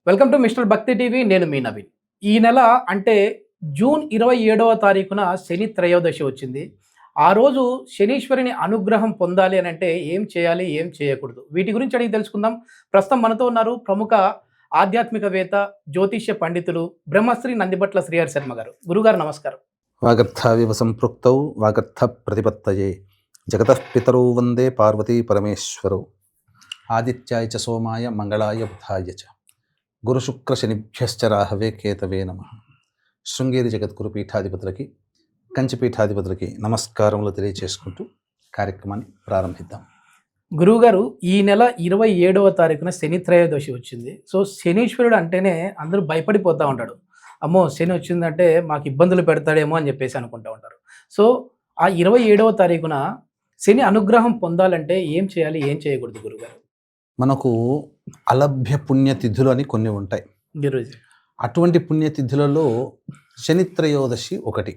Welcome to mister భక్తి TV. నేను మీ నవీన్. ఈ నెల అంటే జూన్ 27వ తారీఖున శని త్రయోదశి వచ్చింది. ఆ రోజు శనీశ్వరుని అనుగ్రహం పొందాలి అని అంటే ఏం చేయాలి, ఏం చేయకూడదు, వీటి గురించి అడిగి తెలుసుకుందాం. ప్రస్తుతం మనతో ఉన్నారు ప్రముఖ ఆధ్యాత్మికవేత్త, జ్యోతిష్య పండితులు బ్రహ్మశ్రీ నందిబట్ల శ్రీహరి శర్మ గారు. గురుగారు నమస్కారం. వాగర్థావివ సంపృక్తౌ వాగర్థ ప్రతిపత్తయే జగతః పితరౌ వందే పార్వతీ పరమేశ్వరౌ ఆదిత్యాయ చ సోమాయ మంగళాయ బుధాయ చ గురుశుక్ర శనిభ్యశ్చ రాహవే కేతవే నమః. శృంగేరి జగద్గురు పీఠాధిపతులకి, కంచి పీఠాధిపతులకి నమస్కారములు తెలియచేసుకుంటూ కార్యక్రమాన్ని ప్రారంభిద్దాం. గురువుగారు, ఈ నెల 27వ తారీఖున శని త్రయోదశి వచ్చింది. సో శనీశ్వరుడు అంటేనే అందరూ భయపడిపోతూ ఉంటాడు. అమ్మో శని వచ్చిందంటే మాకు ఇబ్బందులు పెడతాడేమో అని చెప్పేసి అనుకుంటూ ఉంటారు. సో ఆ 27వ తారీఖున శని అనుగ్రహం పొందాలంటే ఏం చేయాలి, ఏం చేయకూడదు గురుగారు? మనకు అలభ్య పుణ్యతిథులు అని కొన్ని ఉంటాయి. గురుజీ, అటువంటి పుణ్యతిథులలో శనిత్రయోదశి ఒకటి.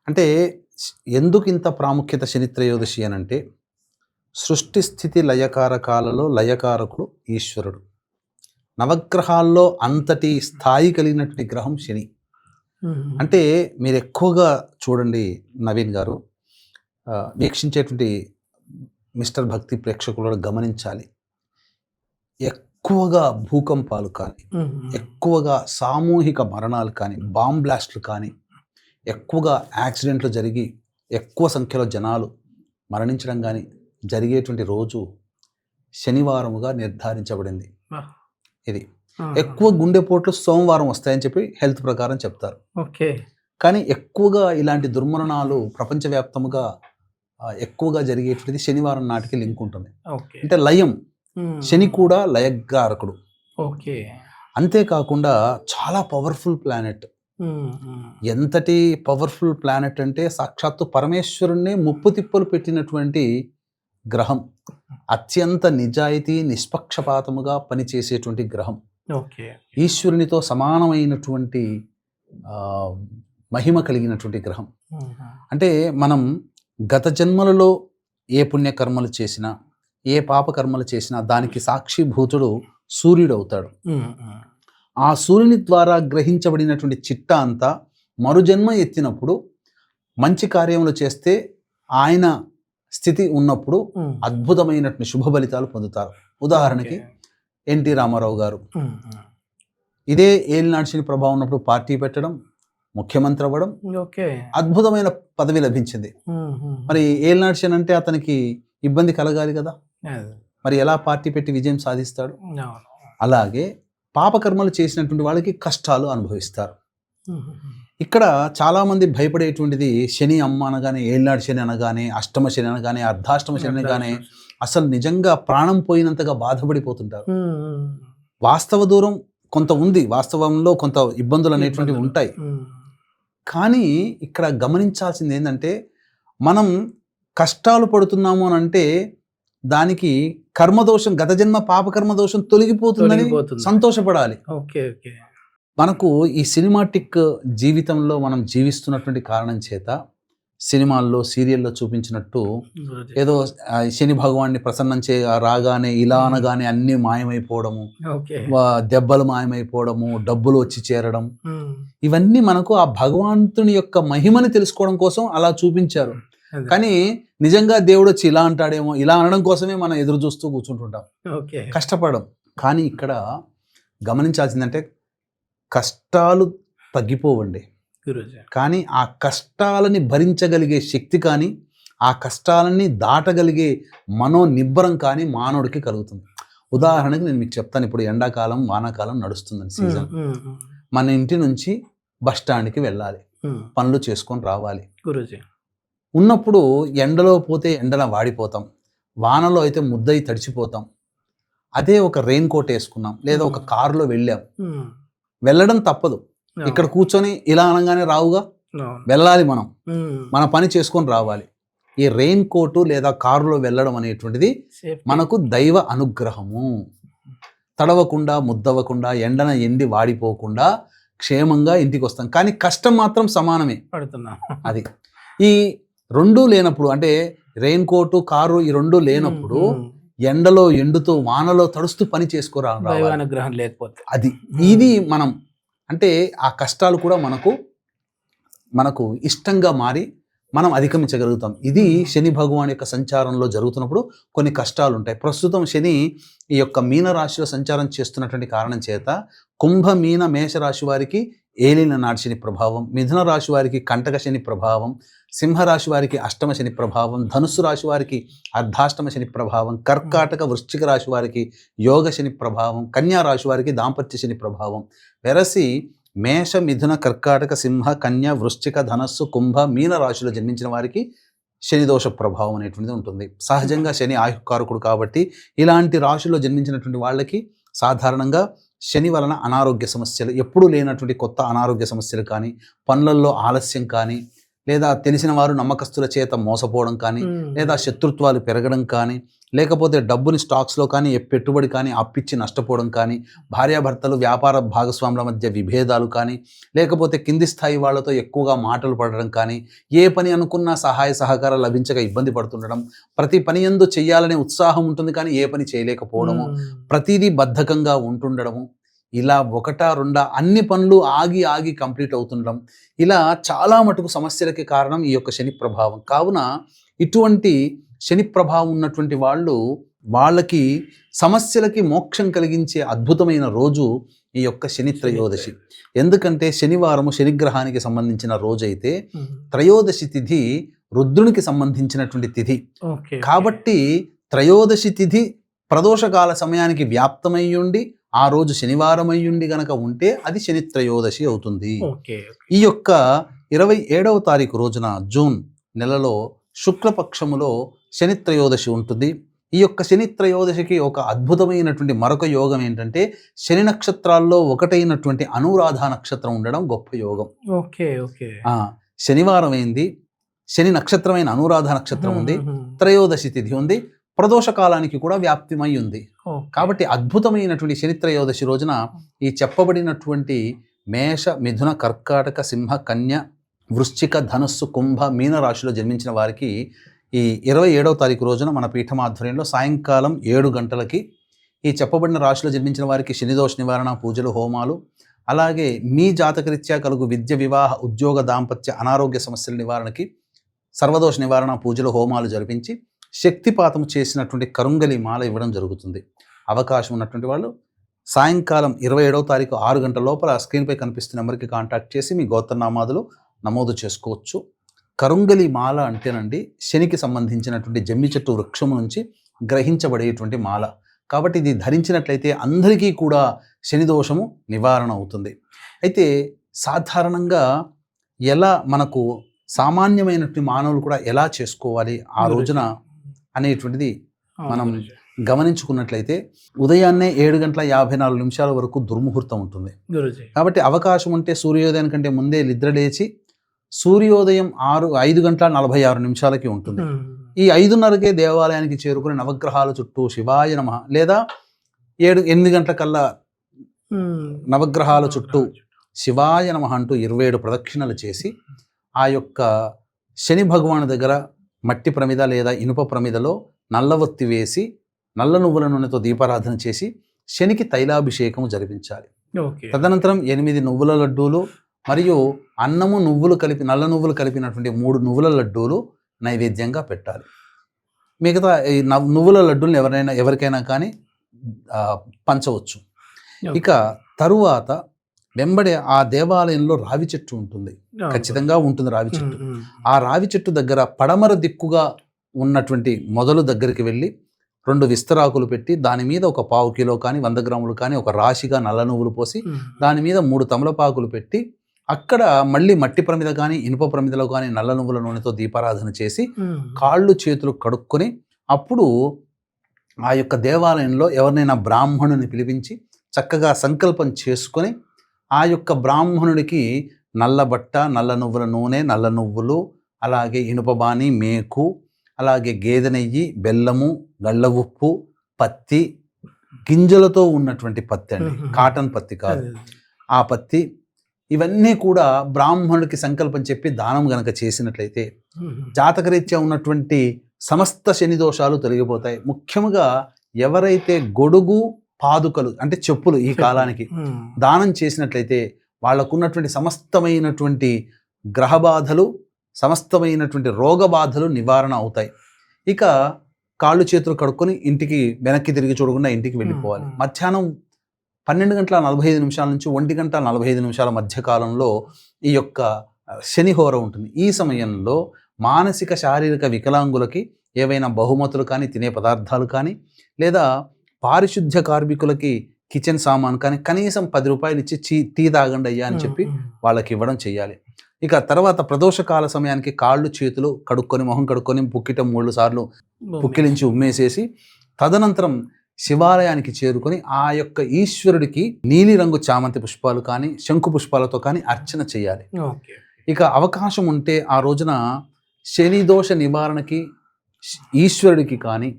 అంటే ఎందుకు ఇంత ప్రాముఖ్యత శనిత్రయోదశి అని అంటే, సృష్టి స్థితి లయకారకాలలో లయకారకుడు ఈశ్వరుడు. నవగ్రహాల్లో అంతటి స్థాయి కలిగినటువంటి గ్రహం శని. అంటే మీరు ఎక్కువగా చూడండి నవీన్ గారు, వీక్షించేటువంటి మిస్టర్ భక్తి ప్రేక్షకులను గమనించాలి. ఎక్కువగా భూకంపాలు కానీ, ఎక్కువగా సామూహిక మరణాలు కానీ, బాంబ్ బ్లాస్ట్లు కానీ, ఎక్కువగా యాక్సిడెంట్లు జరిగి ఎక్కువ సంఖ్యలో జనాలు మరణించడం కానీ జరిగేటువంటి రోజు శనివారముగా నిర్ధారించబడింది. ఇది ఎక్కువ గుండెపోట్లు సోమవారం వస్తాయని చెప్పి హెల్త్ ప్రకారం చెప్తారు. ఓకే. కానీ ఎక్కువగా ఇలాంటి దుర్మరణాలు ప్రపంచవ్యాప్తముగా ఎక్కువగా జరిగేటువంటిది శనివారం నాటికి లింక్ ఉంటుంది. అంటే లయం, శని కూడా లయకారకుడు. ఓకే. అంతేకాకుండా చాలా పవర్ఫుల్ ప్లానెట్. ఎంతటి పవర్ఫుల్ ప్లానెట్ అంటే సాక్షాత్తు పరమేశ్వరుణ్ణి ముప్పు తిప్పలు పెట్టినటువంటి గ్రహం. అత్యంత నిజాయితీ నిష్పక్షపాతముగా పనిచేసేటువంటి గ్రహం. ఈశ్వరునితో సమానమైనటువంటి మహిమ కలిగినటువంటి గ్రహం. అంటే మనం గత జన్మలలో ఏ పుణ్యకర్మలు చేసినా, ఏ పాపకర్మలు చేసినా దానికి సాక్షిభూతుడు సూర్యుడు అవుతాడు. ఆ సూర్యుని ద్వారా గ్రహించబడినటువంటి చిట్టా అంతా మరుజన్మ ఎత్తినప్పుడు మంచి కార్యములు చేస్తే ఆయన స్థితి ఉన్నప్పుడు అద్భుతమైనటువంటి శుభ ఫలితాలు పొందుతారు. ఉదాహరణకి ఎన్టీ రామారావు గారు ఇదే ఏలినాటి శని ప్రభావం ఉన్నప్పుడు పార్టీ పెట్టడం, ముఖ్యమంత్రి అవ్వడం, అద్భుతమైన పదవి లభించింది. మరి ఏలినాటి శని అంటే అతనికి ఇబ్బంది కలగాలి కదా, మరి ఎలా పార్టీ పెట్టి విజయం సాధిస్తాడు? అలాగే పాపకర్మలు చేసినటువంటి వాళ్ళకి కష్టాలు అనుభవిస్తారు. ఇక్కడ చాలామంది భయపడేటువంటిది శని అమ్మ అనగానే, ఏలినాటి శని అనగానే, అష్టమ శని అనగానే, అర్ధాష్టమ శని అనగానే అసలు నిజంగా ప్రాణం పోయినంతగా బాధపడిపోతుంటారు. వాస్తవ దూరం కొంత ఉంది, వాస్తవంలో కొంత ఇబ్బందులు అనేటువంటివి ఉంటాయి. కానీ ఇక్కడ గమనించాల్సింది ఏంటంటే, మనం కష్టాలు పడుతున్నాము అని అంటే దానికి కర్మదోషం, గత జన్మ పాపకర్మదోషం తొలగిపోతుందని సంతోషపడాలి. మనకు ఈ సినిమాటిక్ జీవితంలో మనం జీవిస్తున్నటువంటి కారణం చేత సినిమాల్లో, సీరియల్లో చూపించినట్టు ఏదో శని భగవాన్ని ప్రసన్నం రాగానే ఇలా అనగానే అన్ని మాయమైపోవడము, దెబ్బలు మాయమైపోవడము, డబ్బులు వచ్చి చేరడం, ఇవన్నీ మనకు ఆ భగవంతుని యొక్క మహిమని తెలుసుకోవడం కోసం అలా చూపించారు. కానీ నిజంగా దేవుడు వచ్చి ఇలా అంటాడేమో, ఇలా అనడం కోసమే మనం ఎదురు చూస్తూ కూర్చుంటుంటాం, కష్టపడడం. కానీ ఇక్కడ గమనించాల్సిందంటే కష్టాలు తగ్గిపోవండి, కానీ ఆ కష్టాలని భరించగలిగే శక్తి కానీ, ఆ కష్టాలని దాటగలిగే మనోనిబ్బరం కానీ మానవుడికి కలుగుతుంది. ఉదాహరణకి నేను మీకు చెప్తాను. ఇప్పుడు ఎండాకాలం, వానాకాలం నడుస్తుందని సీజన్. మన ఇంటి నుంచి బస్ స్టాండ్కి వెళ్ళాలి, పనులు చేసుకొని రావాలి. ఉన్నప్పుడు ఎండలో పోతే ఎండన వాడిపోతాం, వానలో అయితే ముద్దయి తడిచిపోతాం. అదే ఒక రెయిన్ కోట్ వేసుకున్నాం, లేదా ఒక కారులో వెళ్ళడం తప్పదు. ఇక్కడ కూర్చొని ఇలా అనగానే రావుగా, వెళ్ళాలి, మనం మన పని చేసుకొని రావాలి. ఈ రెయిన్ కోటు లేదా కారులో వెళ్ళడం అనేటువంటిది మనకు దైవ అనుగ్రహము. తడవకుండా, ముద్దవకుండా, ఎండన ఎండి వాడిపోకుండా క్షేమంగా ఇంటికి వస్తాం. కానీ కష్టం మాత్రం సమానమే పడుతున్నాం. అది ఈ రెండూ లేనప్పుడు, అంటే రెయిన్ కోటు, కారు ఈ రెండూ లేనప్పుడు ఎండలో ఎండుతో వానలో తడుస్తూ పని చేసుకోరా దైవానుగ్రహం లేకపోతే అది ఇది మనం అంటే ఆ కష్టాలు కూడా మనకు ఇష్టంగా మారి మనం అధిగమించగలుగుతాం. ఇది శని భగవాన్ యొక్క సంచారంలో జరుగుతున్నప్పుడు కొన్ని కష్టాలు ఉంటాయి. ప్రస్తుతం శని ఈ యొక్క మీన రాశిలో సంచారం చేస్తున్నటువంటి కారణం చేత కుంభ మీన మేషరాశి వారికి ఏలిన నాటి శని ప్రభావం, మిథున రాశి వారికి కంటక శని ప్రభావం, సింహరాశి వారికి అష్టమ శని ప్రభావం, ధనుస్సు రాశి వారికి అర్ధాష్టమ శని ప్రభావం, కర్కాటక వృశ్చిక రాశి వారికి యోగ శని ప్రభావం, కన్యా రాశి వారికి దాంపత్య శని ప్రభావం. వెరసి మేష మిథున కర్కాటక సింహ కన్య వృశ్చిక ధనస్సు కుంభ మీన రాశిలో జన్మించిన వారికి శని దోష ప్రభావం అనేటువంటిది ఉంటుంది. సహజంగా శని ఆయుకారకుడు కాబట్టి ఇలాంటి రాశుల్లో జన్మించినటువంటి వాళ్ళకి సాధారణంగా శని వలన అనారోగ్య సమస్యలు, ఎప్పుడూ లేనటువంటి కొత్త అనారోగ్య సమస్యలు కానీ, పనులలో ఆలస్యం కానీ, లేదా తెలిసిన వారు నమ్మకస్తుల చేత మోసపోవడం కానీ, లేదా శత్రుత్వాలు పెరగడం కానీ, లేకపోతే డబ్బుని స్టాక్స్లో కానీ పెట్టుబడి కానీ అప్పిచ్చి నష్టపోవడం కానీ, భార్యాభర్తలు వ్యాపార భాగస్వాముల మధ్య విభేదాలు కానీ, లేకపోతే కింది స్థాయి వాళ్ళతో ఎక్కువగా మాటలు పడడం కానీ, ఏ పని అనుకున్నా సహాయ సహకారాలు లభించక ఇబ్బంది పడుతుండడం, ప్రతి పని యందు చెయ్యాలనే ఉత్సాహం ఉంటుంది కానీ ఏ పని చేయలేకపోవడము, ప్రతిదీ బద్ధకంగా ఉంటుండడము, ఇలా ఒకటా రెండా అన్ని పనులు ఆగి కంప్లీట్ అవుతుండడం, ఇలా చాలా మటుకు సమస్యలకి కారణం ఈ యొక్క శని ప్రభావం. కావున ఇటువంటి శని ప్రభావం ఉన్నటువంటి వాళ్ళకి సమస్యలకి మోక్షం కలిగించే అద్భుతమైన రోజు ఈ యొక్క శని త్రయోదశి. ఎందుకంటే శనివారము శనిగ్రహానికి సంబంధించిన రోజైతే త్రయోదశి తిథి రుద్రునికి సంబంధించినటువంటి తిథి కాబట్టి త్రయోదశి తిథి ప్రదోషకాల సమయానికి వ్యాప్తమయ్యుండి ఆ రోజు శనివారం అయ్యుండి గనక ఉంటే అది శని త్రయోదశి అవుతుంది. ఈ యొక్క 27వ తారీఖు రోజున జూన్ నెలలో శుక్లపక్షములో శని త్రయోదశి ఉంటుంది. ఈ యొక్క శని త్రయోదశికి ఒక అద్భుతమైనటువంటి మరొక యోగం ఏంటంటే శని నక్షత్రాల్లో ఒకటైనటువంటి అనురాధ నక్షత్రం ఉండడం గొప్ప యోగం. శనివారం అయింది, శని నక్షత్రమైన అనురాధ నక్షత్రం ఉంది, త్రయోదశి తిథి ఉంది, ప్రదోష కాలానికి కూడా వ్యాప్తిమై ఉంది. కాబట్టి అద్భుతమైనటువంటి శని త్రయోదశి రోజున ఈ చెప్పబడినటువంటి మేష మిథున కర్కాటక సింహ కన్య వృశ్చిక ధనుస్సు కుంభ మీన రాశిలో జన్మించిన వారికి ఈ 27వ తారీఖు రోజున మన పీఠం ఆధ్వర్యంలో సాయంకాలం 7 గంటలకి ఈ చెప్పబడిన రాశిలో జన్మించిన వారికి శనిదోష నివారణ పూజలు, హోమాలు, అలాగే మీ జాతకరీత్యా కలుగు విద్య, వివాహ, ఉద్యోగ, దాంపత్య, అనారోగ్య సమస్యల నివారణకి సర్వదోష నివారణ పూజలు, హోమాలు జరిపించి శక్తిపాతం చేసినటువంటి కరుంగలి మాల ఇవ్వడం జరుగుతుంది. అవకాశం ఉన్నటువంటి వాళ్ళు సాయంకాలం 27వ తారీఖు 6 గంటల లోపల స్క్రీన్పై కనిపిస్తున్న నెంబర్కి కాంటాక్ట్ చేసి మీ గోత్రనామాదులు నమోదు చేసుకోవచ్చు. కరుంగలి మాల అంటేనండి శనికి సంబంధించినటువంటి జమ్మి చెట్టు వృక్షము నుంచి గ్రహించబడేటువంటి మాల. కాబట్టి ఇది ధరించినట్లయితే అందరికీ కూడా శని దోషము నివారణ అవుతుంది. అయితే సాధారణంగా ఎలా మనకు సామాన్యమైనటువంటి మానవులు కూడా ఎలా చేసుకోవాలి ఆ రోజున అనేటువంటిది మనం గమనించుకున్నట్లయితే ఉదయాన్నే 7:54 వరకు దుర్ముహూర్తం ఉంటుంది. కాబట్టి అవకాశం ఉంటే సూర్యోదయం కంటే ముందే నిద్ర లేచి సూర్యోదయం 5:46 ఉంటుంది. ఈ 5:30కే దేవాలయానికి చేరుకుని నవగ్రహాల చుట్టూ శివాయ నమః లేదా 8 గంటలకల్లా నవగ్రహాల చుట్టూ శివాయ నమః అంటూ 27 ప్రదక్షిణలు చేసి ఆ యొక్క శని భగవాను దగ్గర మట్టి ప్రమిద లేదా ఇనుప ప్రమిదలో నల్లవత్తి వేసి నల్ల నువ్వుల నూనెతో దీపారాధన చేసి శనికి తైలాభిషేకం జరిపించాలి. తదనంతరం 8 నువ్వుల లడ్డూలు మరియు అన్నము నువ్వులు కలిపి నల్ల నువ్వులు కలిపినటువంటి 3 నువ్వుల లడ్డూలు నైవేద్యంగా పెట్టాలి. మిగతా ఈ నువ్వుల లడ్డూలను ఎవరికైనా కానీ పంచవచ్చు. ఇక తరువాత వెంబడి ఆ దేవాలయంలో రావి చెట్టు ఉంటుంది, ఖచ్చితంగా ఉంటుంది రావి చెట్టు. ఆ రావి చెట్టు దగ్గర పడమర దిక్కుగా ఉన్నటువంటి మొదలు దగ్గరికి వెళ్ళి 2 విస్తరాకులు పెట్టి దాని మీద ఒక 1/4 కిలో కానీ 100 గ్రాములు కానీ ఒక రాశిగా నల్ల నువ్వులు పోసి దాని మీద 3 తమలపాకులు పెట్టి అక్కడ మళ్ళీ మట్టి ప్రమిద కానీ ఇనుప ప్రమిదలో కానీ నల్ల నువ్వుల నూనెతో దీపారాధన చేసి కాళ్ళు చేతులు కడుక్కొని అప్పుడు ఆ యొక్క దేవాలయంలో ఎవరినైనా బ్రాహ్మణుని పిలిపించి చక్కగా సంకల్పం చేసుకొని ఆ యొక్క బ్రాహ్మణుడికి నల్ల బట్ట, నల్ల నువ్వుల నూనె, నల్ల నువ్వులు, అలాగే ఇనుపబాని, మేకు, అలాగే గేదె నెయ్యి, బెల్లము, గళ్ళ ఉప్పు, పత్తి, గింజలతో ఉన్నటువంటి పత్తి అండి, కాటన్ పత్తి కాదు, ఆ పత్తి, ఇవన్నీ కూడా బ్రాహ్మణుడికి సంకల్పం చెప్పి దానం గనక చేసినట్లయితే జాతకరీత్యా ఉన్నటువంటి సమస్త శని దోషాలు తొలగిపోతాయి. ముఖ్యంగా ఎవరైతే గొడుగు పాదుకలు అంటే చెప్పులు ఈ కాలానికి దానం చేసినట్లయితే వాళ్ళకున్నటువంటి సమస్తమైనటువంటి గ్రహ బాధలు, సమస్తమైనటువంటి రోగ బాధలు నివారణ అవుతాయి. ఇక కాళ్ళు చేతులు కడుక్కొని ఇంటికి వెనక్కి తిరిగి చూడకుండా ఇంటికి వెళ్ళిపోవాలి. మధ్యాహ్నం 12:45 నుంచి 1:45 మధ్య కాలంలో ఈ యొక్క శనిహోర ఉంటుంది. ఈ సమయంలో మానసిక శారీరక వికలాంగులకి ఏవైనా బహుమతులు కానీ, తినే పదార్థాలు కానీ, లేదా పారిశుద్ధ్య కార్మికులకి కిచెన్ సామాన్ కానీ కనీసం 10 రూపాయలు ఇచ్చి టీ తాగండి అయ్యా అని చెప్పి వాళ్ళకి ఇవ్వడం చేయాలి. ఇక తర్వాత ప్రదోషకాల సమయానికి కాళ్ళు చేతులు కడుక్కొని, మొహం కడుక్కొని, పుక్కిట 3 సార్లు పుక్కిలించి ఉమ్మేసేసి తదనంతరం శివాలయానికి చేరుకొని ఆ యొక్క ఈశ్వరుడికి నీలిరంగు చామంతి పుష్పాలు కానీ, శంకు పుష్పాలతో కానీ అర్చన చేయాలి. ఇక అవకాశం ఉంటే ఆ రోజున శని దోష నివారణకి ఈశ్వరుడికి కానీ,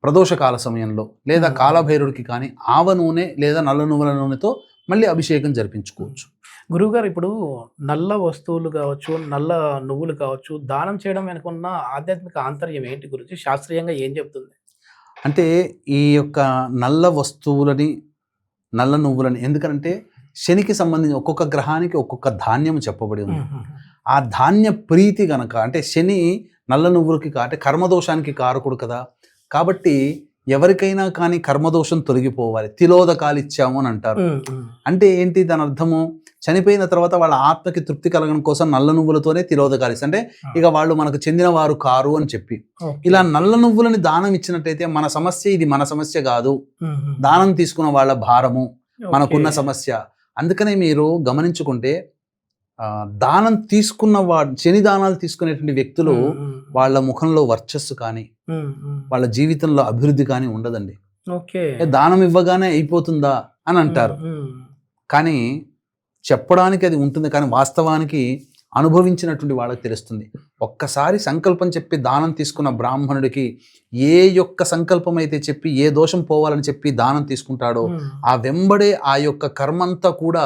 ప్రదోషకాల సమయంలో లేదా కాలభైరుడికి కానీ ఆవ నూనె లేదా నల్ల నువ్వుల నూనెతో మళ్ళీ అభిషేకం జరిపించుకోవచ్చు. గురువుగారు, ఇప్పుడు నల్ల వస్తువులు కావచ్చు, నల్ల నువ్వులు కావచ్చు, దానం చేయడం వెనుకున్న ఆధ్యాత్మిక ఆంతర్యం ఏంటి గురించి శాస్త్రీయంగా ఏం చెప్తుంది? అంటే ఈ యొక్క నల్ల వస్తువులని, నల్ల నువ్వులని, ఎందుకంటే శనికి సంబంధించి ఒక్కొక్క గ్రహానికి ఒక్కొక్క ధాన్యం చెప్పబడి ఉంది. ఆ ధాన్య ప్రీతి గనక, అంటే శని నల్ల నువ్వులకి అంటే కర్మదోషానికి కారకుడు కదా, కాబట్టి ఎవరికైనా కానీ కర్మదోషం తొలగిపోవాలి. తిలోదకాలు ఇచ్చాము అని అంటారు. అంటే ఏంటి దాని అర్థము? చనిపోయిన తర్వాత వాళ్ళ ఆత్మకి తృప్తి కలగడం కోసం నల్ల నువ్వులతోనే తిలోదకాలు ఇస్తారు. అంటే ఇక వాళ్ళు మనకు చెందిన వారు కారు అని చెప్పి ఇలా నల్ల నువ్వులని దానం ఇచ్చినట్టయితే మన సమస్య ఇది మన సమస్య కాదు, దానం తీసుకున్న వాళ్ళ భారము మనకున్న సమస్య. అందుకనే మీరు గమనించుకుంటే దానం తీసుకున్న శని దానాలు తీసుకునేటువంటి వ్యక్తులు వాళ్ళ ముఖంలో వర్చస్సు కానీ, వాళ్ళ జీవితంలో అభివృద్ధి కానీ ఉండదండి. దానం ఇవ్వగానే అయిపోతుందా అని అంటారు, కానీ చెప్పడానికి అది ఉంటుంది, కానీ వాస్తవానికి అనుభవించినటువంటి వాళ్ళకి తెలుస్తుంది. ఒక్కసారి సంకల్పం చెప్పి దానం తీసుకున్న బ్రాహ్మణుడికి ఏ యొక్క సంకల్పం అయితే చెప్పి ఏ దోషం పోవాలని చెప్పి దానం తీసుకుంటాడో ఆ వెంబడే ఆ యొక్క కర్మంతా కూడా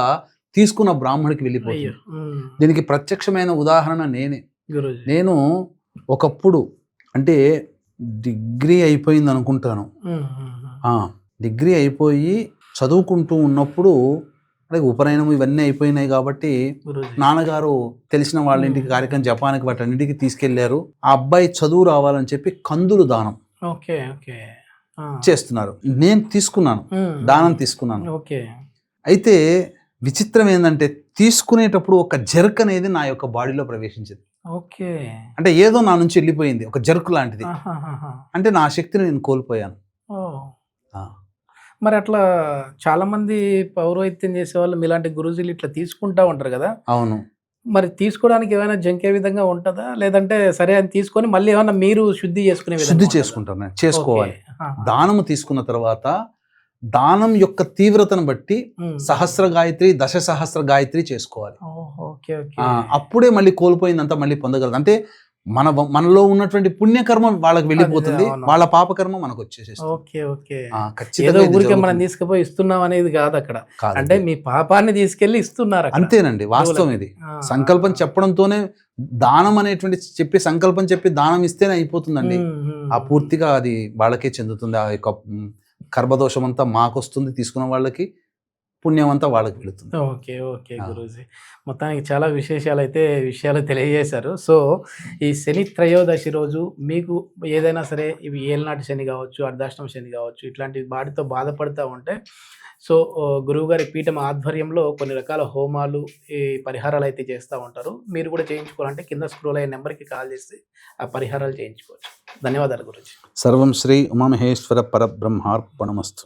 తీసుకున్న బ్రాహ్మణుడికి వెళ్ళిపోతుంది. దీనికి ప్రత్యక్షమైన ఉదాహరణ నేను ఒకప్పుడు అంటే డిగ్రీ అయిపోయింది అనుకుంటాను, డిగ్రీ అయిపోయి చదువుకుంటూ ఉన్నప్పుడు ఉపనయనం ఇవన్నీ అయిపోయినాయి కాబట్టి నాన్నగారు తెలిసిన వాళ్ళ ఇంటికి కార్యక్రమం జపానికి వాటన్నింటికి తీసుకెళ్లారు. ఆ అబ్బాయి చదువు రావాలని చెప్పి కందులు దానం చేస్తున్నారు. నేను తీసుకున్నాను, దానం తీసుకున్నాను. అయితే విచిత్రం ఏంటంటే తీసుకునేటప్పుడు ఒక జర్క్ అనేది నా యొక్క బాడీలో ప్రవేశించింది. అంటే ఏదో నా నుంచి వెళ్ళిపోయింది, ఒక జర్క్ లాంటిది. అంటే నా శక్తిని నేను కోల్పోయాను. మరి అట్లా చాలా మంది పౌరోహిత్యం చేసే వాళ్ళు మీలాంటి గురుజీలు ఇట్లా తీసుకుంటా ఉంటారు కదా. అవును. మరి తీసుకోవడానికి ఏమైనా జంకే విధంగా ఉంటుందా, లేదంటే సరే అని తీసుకొని మళ్ళీ ఏమైనా మీరు శుద్ధి చేసుకుంటారు? చేసుకోవాలి. దానము తీసుకున్న తర్వాత దానం యొక్క తీవ్రతను బట్టి సహస్ర గాయత్రి, 10 సహస్ర గాయత్రి చేసుకోవాలి. అప్పుడే మళ్ళీ కోల్పోయిందంతా మళ్ళీ పొందగలదు. అంటే మనలో ఉన్నటువంటి పుణ్యకర్మ వాళ్ళకి వెళ్ళిపోతుంది, వాళ్ళ పాపకర్మ మనకు వచ్చేసేస్తుంది. ఊరికే మనం తీసుకుపోయి ఇస్తున్నాం అనేది కాదు అక్కడ, అంటే మీ పాపాన్ని తీసుకెళ్లి ఇస్తున్నారు. అంతేనండి, వాస్తవం ఇది. సంకల్పం చెప్పడంతోనే దానం అనేటువంటి చెప్పి సంకల్పం చెప్పి దానం ఇస్తేనే అయిపోతుందండి. ఆ పూర్తిగా అది వాళ్ళకే చెందుతుంది. ఆ యొక్క కర్మదోషం అంతా మాకు వస్తుంది, తీసుకున్న వాళ్ళకి పుణ్యం అంతా వాళ్ళకి వెళుతుంది. ఓకే గురూజీ, మొత్తానికి చాలా విషయాలు తెలియజేశారు. సో ఈ శని త్రయోదశి రోజు మీకు ఏదైనా సరే ఇవి ఏలనాటి శని కావచ్చు, అర్ధాష్టమ శని కావచ్చు, ఇట్లాంటి వాటితో బాధపడుతూ ఉంటే సో గురువుగారి పీఠం ఆధ్వర్యంలో కొన్ని రకాల హోమాలు, ఈ పరిహారాలు అయితే చేస్తూ ఉంటారు. మీరు కూడా చేయించుకోవాలంటే కింద స్క్రోల్ అయ్యే నెంబర్కి కాల్ చేసి ఆ పరిహారాలు చేయించుకోవచ్చు. ధన్యవాదాలు గురూజీ. సర్వం శ్రీ ఉమామహేశ్వర పరబ్రహ్మార్పణమస్తు.